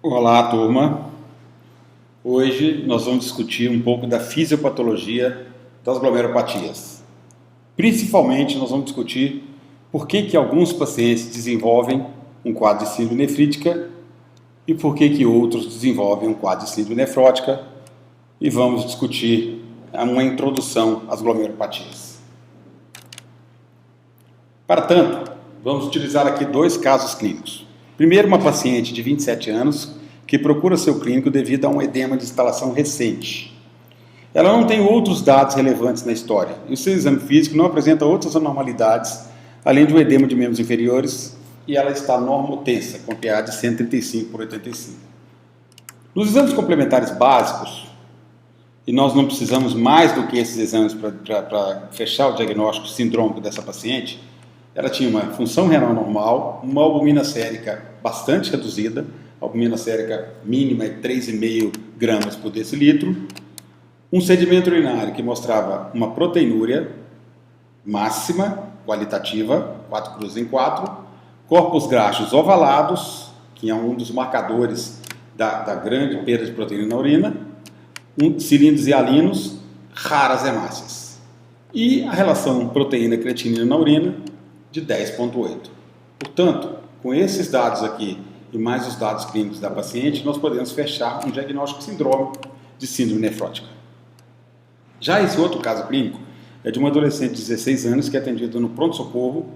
Olá, turma. Hoje nós vamos discutir um pouco da fisiopatologia das glomerulopatias. Principalmente nós vamos discutir por que alguns pacientes desenvolvem um quadro de síndrome nefrítica e por que outros desenvolvem um quadro de síndrome nefrótica, e vamos discutir uma introdução às glomerulopatias. Para tanto, vamos utilizar aqui dois casos clínicos. Primeiro, uma paciente de 27 anos que procura seu clínico devido a um edema de instalação recente. Ela não tem outros dados relevantes na história e o seu exame físico não apresenta outras anormalidades, além de um edema de membros inferiores, e ela está normotensa, com PA de 135/85. Nos exames complementares básicos, e nós não precisamos mais do que esses exames para fechar o diagnóstico sindrômico dessa paciente, ela tinha uma função renal normal, uma albumina sérica bastante reduzida, a albumina sérica mínima é 3,5 gramas por decilitro, um sedimento urinário que mostrava uma proteinúria máxima, qualitativa, 4 cruzes em 4, corpos graxos ovalados, que é um dos marcadores da grande perda de proteína na urina, cilindros hialinos, raras hemácias. E a relação proteína-creatinina na urina de 10,8. Portanto, com esses dados aqui e mais os dados clínicos da paciente, nós podemos fechar um diagnóstico sindrômico de síndrome nefrótica. Já esse outro caso clínico é de uma adolescente de 16 anos que é atendida no pronto-socorro,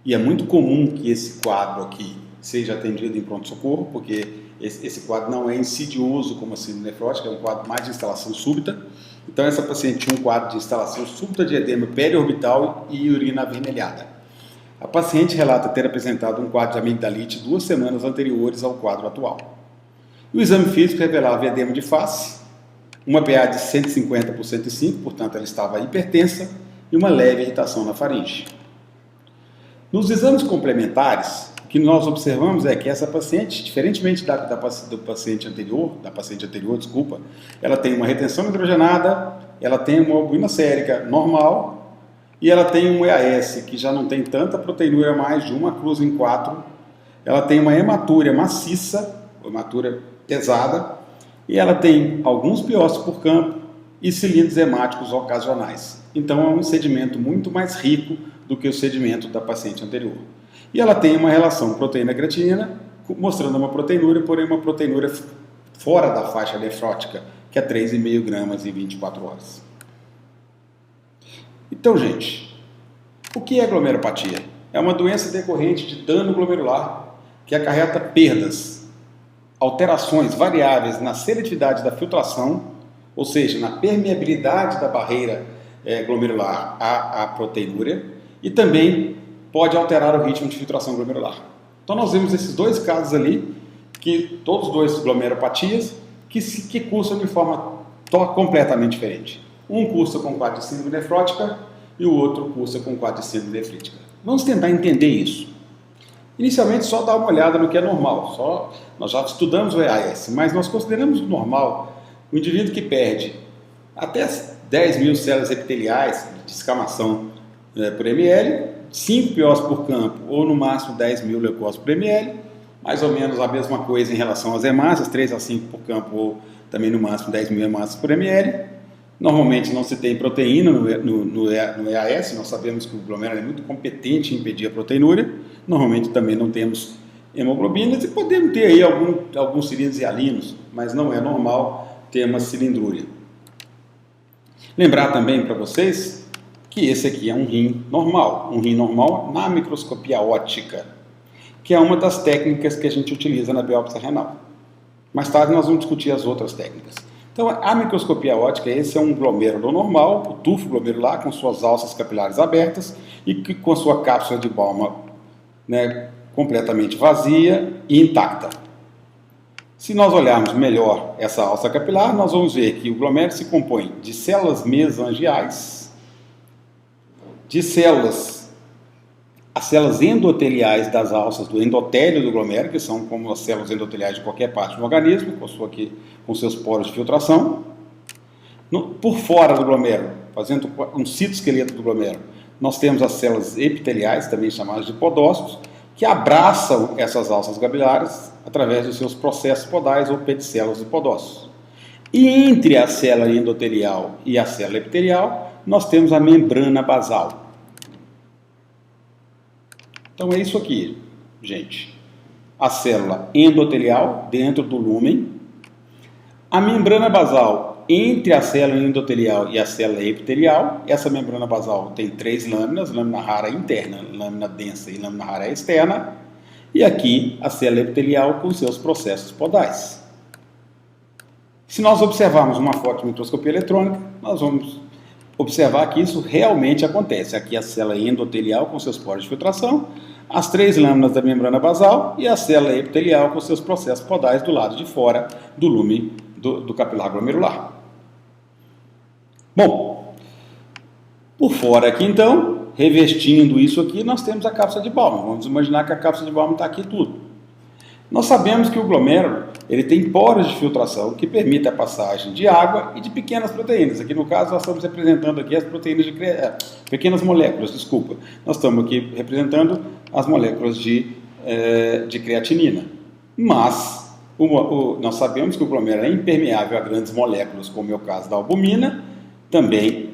e é muito comum que esse quadro aqui seja atendido em pronto-socorro, porque esse quadro não é insidioso como a síndrome nefrótica, é um quadro mais de instalação súbita. Então essa paciente tinha um quadro de instalação súbita de edema periorbital e urina avermelhada. A paciente relata ter apresentado um quadro de amigdalite 2 semanas anteriores ao quadro atual. O exame físico revelava edema de face, uma PA de 150/105, portanto ela estava hipertensa, e uma leve irritação na faringe. Nos exames complementares, o que nós observamos é que essa paciente, diferentemente da paciente anterior, ela tem uma retenção hidrogenada, ela tem uma albumina sérica normal, e ela tem um EAS que já não tem tanta proteinúria mais, de 1 cruz em 4. Ela tem uma hematúria maciça, hematúria pesada, e ela tem alguns biópsias por campo e cilindros hemáticos ocasionais. Então é um sedimento muito mais rico do que o sedimento da paciente anterior. E ela tem uma relação proteína-creatinina, mostrando uma proteinúria, porém uma proteinúria fora da faixa nefrótica, que é 3,5 gramas em 24 horas. Então, gente, o que é glomerulopatia? É uma doença decorrente de dano glomerular que acarreta perdas, alterações variáveis na seletividade da filtração, ou seja, na permeabilidade da barreira glomerular à proteinúria, e também pode alterar o ritmo de filtração glomerular. Então nós vemos esses dois casos ali, que todos dois glomerulopatias, que cursam de forma completamente diferente. Um cursa com quadro de síndrome nefrótica e o outro cursa com quadro de síndrome nefrítica. Vamos tentar entender isso. Inicialmente, só dar uma olhada no que é normal. Nós já estudamos o EAS, mas nós consideramos normal o indivíduo que perde até 10.000 células epiteliais de descamação por ml, 5 POs por campo ou no máximo 10.000 leucócitos por ml, mais ou menos a mesma coisa em relação às hemácias, 3 a 5 por campo ou também no máximo 10.000 hemácias por ml. Normalmente não se tem proteína no EAS, nós sabemos que o glomérulo é muito competente em impedir a proteinúria. Normalmente também não temos hemoglobinas e podemos ter aí alguns cilindros hialinos, mas não é normal ter uma cilindrúria. Lembrar também para vocês que esse aqui é um rim normal na microscopia óptica, que é uma das técnicas que a gente utiliza na biópsia renal. Mais tarde nós vamos discutir as outras técnicas. Então, a microscopia óptica, esse é um glomérulo normal, o tufo glomerular, com suas alças capilares abertas e com sua cápsula de Bowman completamente vazia e intacta. Se nós olharmos melhor essa alça capilar, nós vamos ver que o glomérulo se compõe de células mesangiais, as células endoteliais das alças do endotélio do glomérulo, que são como as células endoteliais de qualquer parte do organismo, com seus poros de filtração. Por fora do glomérulo, fazendo um citoesqueleto do glomérulo, nós temos as células epiteliais, também chamadas de podócitos, que abraçam essas alças capilares através dos seus processos podais ou pedicelos podócitos. E entre a célula endotelial e a célula epitelial, nós temos a membrana basal. Então é isso aqui, gente. A célula endotelial dentro do lúmen, a membrana basal entre a célula endotelial e a célula epitelial. Essa membrana basal tem 3 lâminas, lâmina rara interna, lâmina densa e lâmina rara externa. E aqui a célula epitelial com seus processos podais. Se nós observarmos uma foto de microscopia eletrônica, nós vamos observar que isso realmente acontece. Aqui a célula endotelial com seus poros de filtração, as 3 lâminas da membrana basal e a célula epitelial com seus processos podais do lado de fora do lume do capilar glomerular. Bom, por fora aqui então, revestindo isso aqui, nós temos a cápsula de Bowman. Vamos imaginar que a cápsula de Bowman está aqui tudo. Nós sabemos que o glomérulo ele tem poros de filtração que permitem a passagem de água e de pequenas proteínas. Aqui no caso nós estamos representando aqui as proteínas de pequenas moléculas, desculpa. Nós estamos aqui representando as moléculas de creatinina. Mas nós sabemos que o glomérulo é impermeável a grandes moléculas, como é o caso da albumina, também,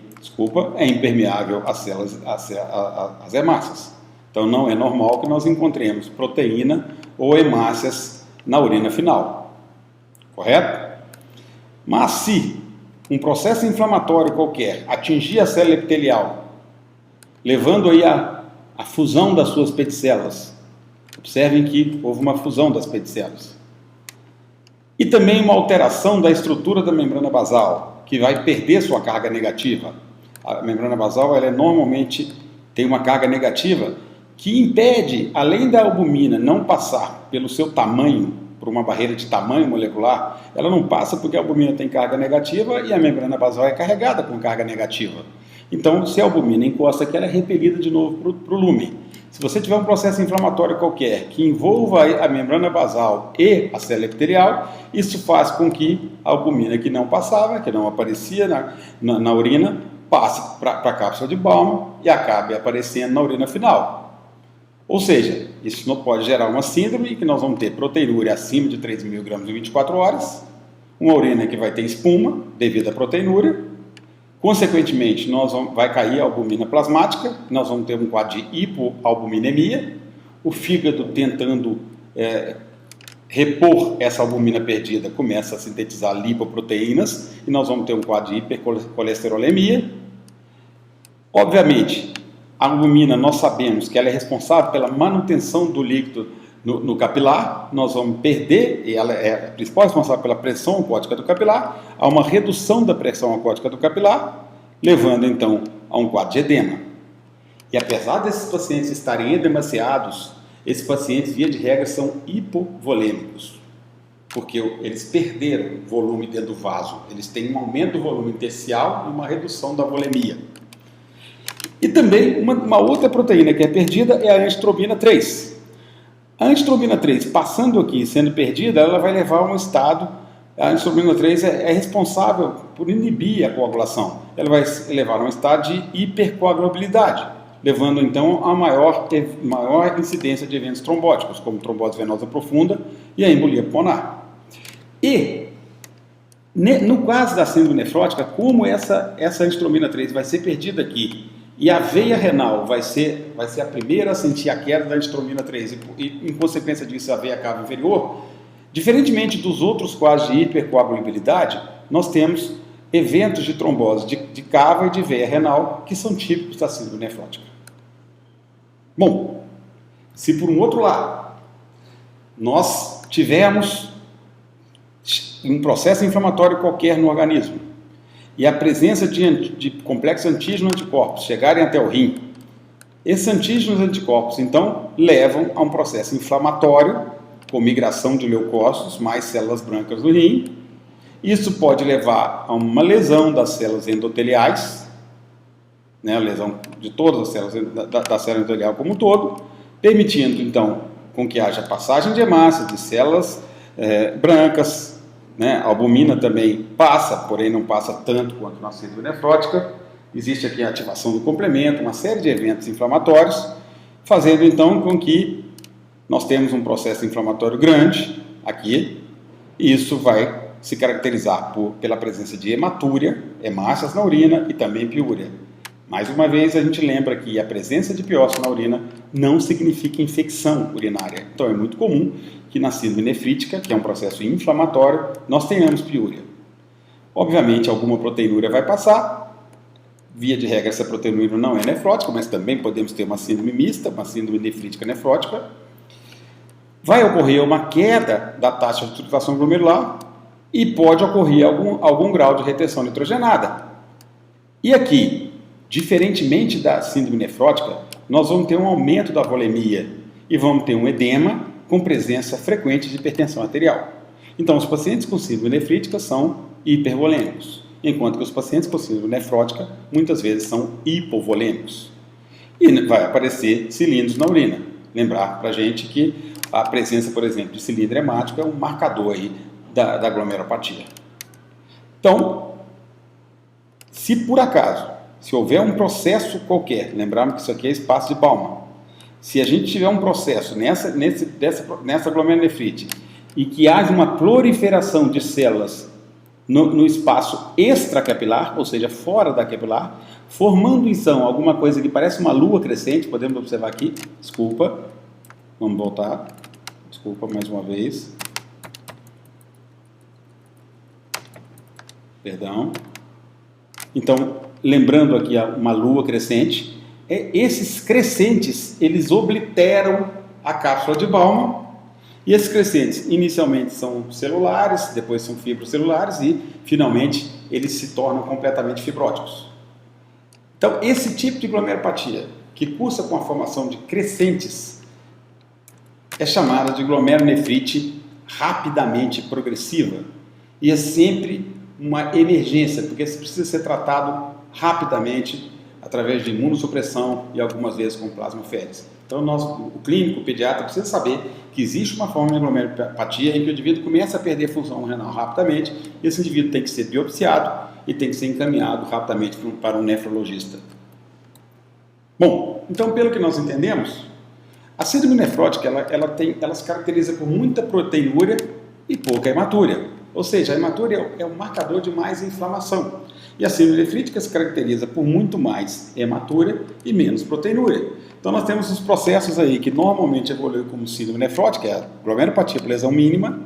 é impermeável às hemácias. Então não é normal que nós encontremos proteína ou hemácias na urina final, correto? Mas se um processo inflamatório qualquer atingir a célula epitelial, levando aí a fusão das suas pedicelas, observem que houve uma fusão das pedicelas, e também uma alteração da estrutura da membrana basal, que vai perder sua carga negativa. A membrana basal ela normalmente tem uma carga negativa que impede, além da albumina não passar pelo seu tamanho, por uma barreira de tamanho molecular, ela não passa porque a albumina tem carga negativa e a membrana basal é carregada com carga negativa. Então, se a albumina encosta aqui, ela é repelida de novo para o lume. Se você tiver um processo inflamatório qualquer que envolva a membrana basal e a célula epitelial, isso faz com que a albumina que não passava, que não aparecia na urina, passe para a cápsula de Bowman e acabe aparecendo na urina final. Ou seja, isso não pode gerar uma síndrome que nós vamos ter proteinúria acima de 3.000 gramas em 24 horas, uma urina que vai ter espuma devido à proteinúria, consequentemente vai cair a albumina plasmática, nós vamos ter um quadro de hipoalbuminemia, o fígado tentando repor essa albumina perdida começa a sintetizar lipoproteínas e nós vamos ter um quadro de hipercolesterolemia. Obviamente, a albumina, nós sabemos que ela é responsável pela manutenção do líquido no capilar, nós vamos perder, e ela é a principal responsável pela pressão aquótica do capilar, há uma redução da pressão aquótica do capilar, levando então a um quadro de edema. E apesar desses pacientes estarem edemaciados, esses pacientes, via de regra, são hipovolêmicos, porque eles perderam volume dentro do vaso, eles têm um aumento do volume intersticial e uma redução da volemia. E também uma outra proteína que é perdida é a antitrobina 3. A antitrobina 3, passando aqui e sendo perdida, ela vai levar a um estado, a antitrobina 3 é responsável por inibir a coagulação. Ela vai levar a um estado de hipercoagulabilidade, levando então a maior incidência de eventos trombóticos, como trombose venosa profunda e a embolia pulmonar. E no caso da síndrome nefrótica, como essa antitrobina 3 vai ser perdida aqui, e a veia renal vai ser a primeira a sentir a queda da antitrobina 3 e em consequência disso, a veia cava inferior, diferentemente dos outros quadros de hipercoagulabilidade, nós temos eventos de trombose de cava e de veia renal que são típicos da síndrome nefrótica. Bom, se por um outro lado, nós tivermos um processo inflamatório qualquer no organismo, e a presença de complexos antígeno-anticorpos chegarem até o rim, esses antígenos-anticorpos, então, levam a um processo inflamatório, com migração de leucócitos, mais células brancas do rim. Isso pode levar a uma lesão das células endoteliais, a lesão de todas as células da célula endotelial como um todo, permitindo, então, com que haja passagem de hemácias, de células brancas. A albumina também passa, porém não passa tanto quanto na síndrome nefrótica. Existe aqui a ativação do complemento, uma série de eventos inflamatórios, fazendo então com que nós temos um processo inflamatório grande aqui, e isso vai se caracterizar pela presença de hematúria, hemácias na urina e também piúria. Mais uma vez, a gente lembra que a presença de piócito na urina não significa infecção urinária. Então, é muito comum que na síndrome nefrítica, que é um processo inflamatório, nós tenhamos piúria. Obviamente, alguma proteinúria vai passar. Via de regra, essa proteinúria não é nefrótica, mas também podemos ter uma síndrome mista, uma síndrome nefrítica nefrótica. Vai ocorrer uma queda da taxa de filtração glomerular e pode ocorrer algum grau de retenção nitrogenada. E aqui, diferentemente da síndrome nefrótica, nós vamos ter um aumento da volemia e vamos ter um edema com presença frequente de hipertensão arterial. Então, os pacientes com síndrome nefrítica são hipervolêmicos, enquanto que os pacientes com síndrome nefrótica muitas vezes são hipovolêmicos. E vai aparecer cilindros na urina. Lembrar para a gente que a presença, por exemplo, de cilindro hemático é um marcador aí da glomerulopatia. Então, se por acaso, se houver um processo qualquer, lembramos que isso aqui é espaço de Bowman, se a gente tiver um processo nessa glomerulonefrite e que haja uma proliferação de células no espaço extracapilar, ou seja, fora da capilar, formando então alguma coisa que parece uma lua crescente, podemos observar aqui, desculpa, vamos voltar, desculpa mais uma vez, perdão, então, lembrando aqui uma lua crescente, esses crescentes, eles obliteram a cápsula de Bowman, e esses crescentes inicialmente são celulares, depois são fibrocelulares e finalmente eles se tornam completamente fibróticos. Então esse tipo de glomerulopatia que cursa com a formação de crescentes é chamada de glomerulonefrite rapidamente progressiva e é sempre uma emergência, porque isso precisa ser tratado rapidamente através de imunossupressão e algumas vezes com plasmaféresis. Então, o clínico, o pediatra, precisa saber que existe uma forma de glomerulopatia em que o indivíduo começa a perder função renal rapidamente e esse indivíduo tem que ser biopsiado e tem que ser encaminhado rapidamente para um nefrologista. Bom, então, pelo que nós entendemos, a síndrome nefrótica ela se caracteriza por muita proteinúria e pouca hematúria. Ou seja, a hematúria é um marcador de mais inflamação. E a síndrome nefrítica se caracteriza por muito mais hematúria e menos proteinúria. Então nós temos os processos aí que normalmente evoluem como síndrome nefrótica, é a glomerulopatia por lesão mínima,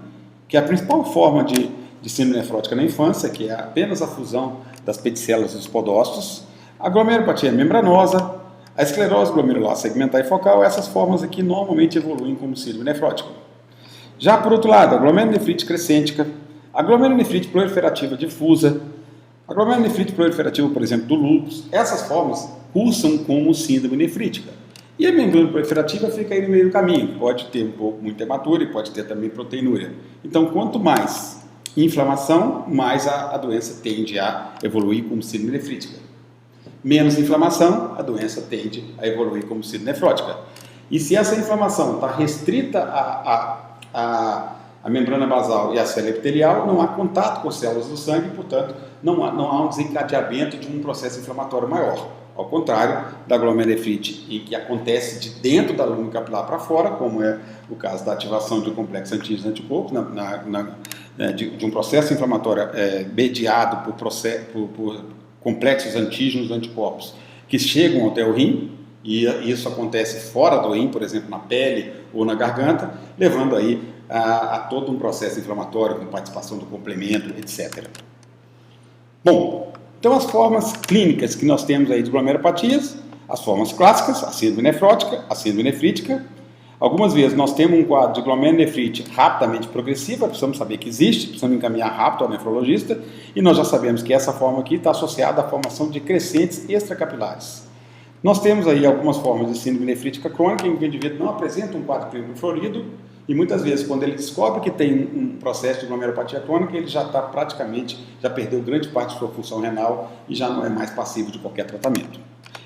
que é a principal forma de síndrome nefrótica na infância, que é apenas a fusão das peticélulas dos podócitos, a glomerulopatia membranosa, a esclerose glomerular segmentar e focal, essas formas aqui normalmente evoluem como síndrome nefrótica. Já por outro lado, a glomerulonefrite crescêntica, a glomerulonefrite proliferativa difusa, a glomerulonefrite proliferativa, por exemplo, do lúpus, essas formas cursam como síndrome nefrítica. E a membrana proliferativa fica aí no meio do caminho, pode ter um pouco muita hematúria e pode ter também proteinúria. Então, quanto mais inflamação, mais a doença tende a evoluir como síndrome nefrítica. Menos inflamação, a doença tende a evoluir como síndrome nefrótica. E se essa inflamação está restrita à membrana basal e à célula epitelial, não há contato com células do sangue, portanto, não há um desencadeamento de um processo inflamatório maior. Ao contrário da glomerulonefrite, em que acontece de dentro da lâmina capilar para fora, como é o caso da ativação de um complexo antígeno-anticorpos, de um processo inflamatório mediado por complexos antígenos-anticorpos que chegam até o rim, e isso acontece fora do rim, por exemplo, na pele ou na garganta, levando aí a todo um processo inflamatório com participação do complemento, etc. Bom, então as formas clínicas que nós temos aí de glomerulopatias, as formas clássicas, a síndrome nefrótica, a síndrome nefrítica. Algumas vezes nós temos um quadro de glomerulonefrite rapidamente progressiva, precisamos saber que existe, precisamos encaminhar rápido ao nefrologista, e nós já sabemos que essa forma aqui está associada à formação de crescentes extracapilares. Nós temos aí algumas formas de síndrome nefrítica crônica em que o indivíduo não apresenta um quadro clínico florido, e muitas vezes, quando ele descobre que tem um processo de glomerulopatia crônica, ele já está praticamente, já perdeu grande parte de sua função renal e já não é mais passivo de qualquer tratamento.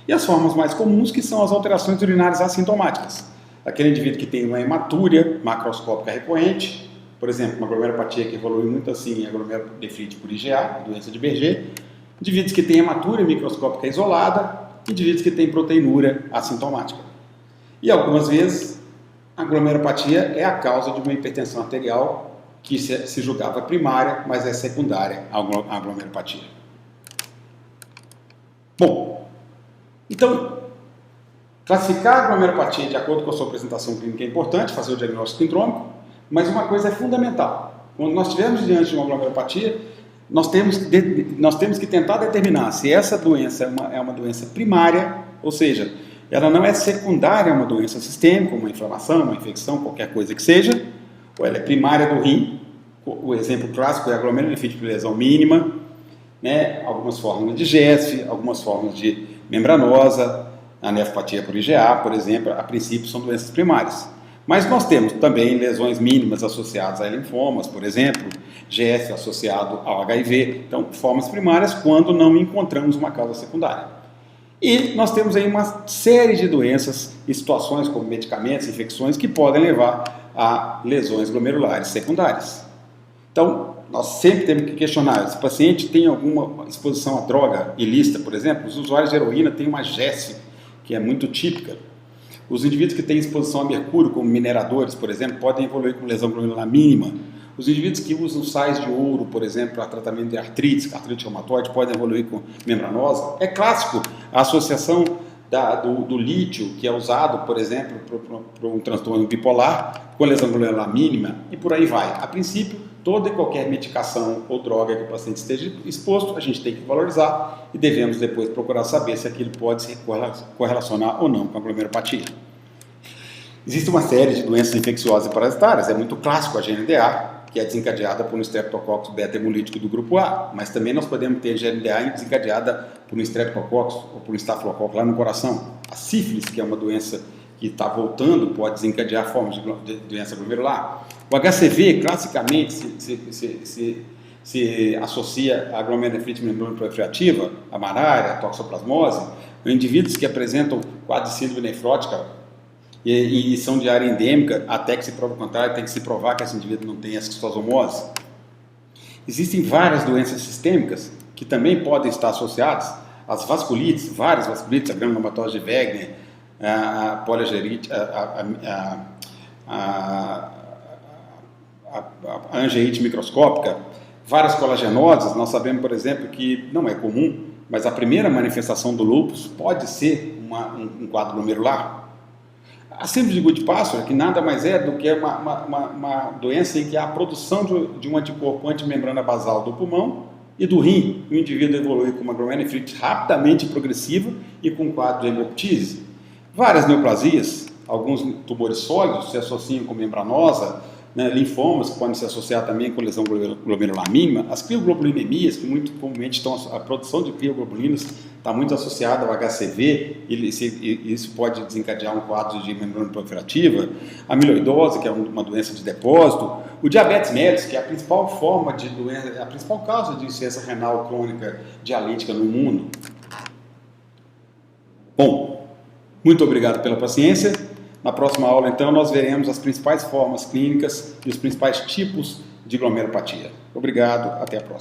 E as formas mais comuns, que são as alterações urinárias assintomáticas. Aquele indivíduo que tem uma hematúria macroscópica recorrente, por exemplo, uma glomerulopatia que evolui muito assim, a glomerulonefrite por IgA, doença de Berger, indivíduos que têm hematúria microscópica isolada, indivíduos que têm proteinúria assintomática. E algumas vezes, A glomerulopatia é a causa de uma hipertensão arterial que se julgava primária, mas é secundária à glomerulopatia. Bom, então, classificar a glomerulopatia de acordo com a sua apresentação clínica é importante, fazer o diagnóstico sindrômico, mas uma coisa é fundamental. Quando nós estivermos diante de uma glomerulopatia, nós temos que tentar determinar se essa doença é uma doença primária, ou seja, ela não é secundária a uma doença sistêmica, uma inflamação, uma infecção, qualquer coisa que seja, ou ela é primária do rim. O exemplo clássico é a glomerulonefrite por lesão mínima, né? Algumas formas de GESF, algumas formas de membranosa, a nefropatia por IgA, por exemplo, a princípio são doenças primárias. Mas nós temos também lesões mínimas associadas a linfomas, por exemplo, GESF associado ao HIV, então formas primárias quando não encontramos uma causa secundária. E nós temos aí uma série de doenças e situações como medicamentos, infecções que podem levar a lesões glomerulares secundárias. Então, nós sempre temos que questionar, se o paciente tem alguma exposição a droga ilícita, por exemplo, os usuários de heroína têm uma GESF, que é muito típica. Os indivíduos que têm exposição a mercúrio, como mineradores, por exemplo, podem evoluir com lesão glomerular mínima. Os indivíduos que usam sais de ouro, por exemplo, para tratamento de artrite reumatoide, podem evoluir com membranosa. É clássico a associação do lítio, que é usado, por exemplo, para um transtorno bipolar, com lesão glomerular mínima, e por aí vai. A princípio, toda e qualquer medicação ou droga que o paciente esteja exposto, a gente tem que valorizar e devemos depois procurar saber se aquilo pode se correlacionar ou não com a glomerulopatia. Existe uma série de doenças infecciosas e parasitárias, é muito clássico a GNDA, que é desencadeada por um Streptococcus beta-hemolítico do grupo A, mas também nós podemos ter GNDA desencadeada por um Streptococcus ou por um Staphylococcus lá no coração. A sífilis, que é uma doença que está voltando, pode desencadear formas de doença glomerular. O HCV, classicamente, se associa à glomerulonefrite membranoproliferativa, a malária, a toxoplasmose, indivíduos que apresentam quadro de síndrome nefrótica e são de área endêmica, até que se prova o contrário, tem que se provar que esse indivíduo não tem esquistosomose. Existem várias doenças sistêmicas que também podem estar associadas às vasculites, várias vasculites, a granulomatose de Wegener, a poliangerite, a angeite microscópica, várias colagenoses. Nós sabemos, por exemplo, que não é comum, mas a primeira manifestação do lúpus pode ser um quadro glomerular. A síndrome de Goodpasture, que nada mais é do que uma doença em que há a produção de um anticorpo antimembrana basal do pulmão e do rim. O indivíduo evolui com uma glomerulonefrite rapidamente progressiva e com um quadro de hemoptise. Várias neoplasias, alguns tumores sólidos se associam com membranosa, né, linfomas que podem se associar também com lesão glomerular mínima, as crioglobulinemias, que muito comumente estão, a produção de crioglobulinas está muito associada ao HCV, e isso pode desencadear um quadro de membrana proliferativa, a amiloidose, que é uma doença de depósito, o diabetes mellitus, que é a principal forma de doença, a principal causa de insuficiência renal crônica dialítica no mundo. Bom, muito obrigado pela paciência. Na próxima aula, então, nós veremos as principais formas clínicas e os principais tipos de glomerulopatia. Obrigado, até a próxima.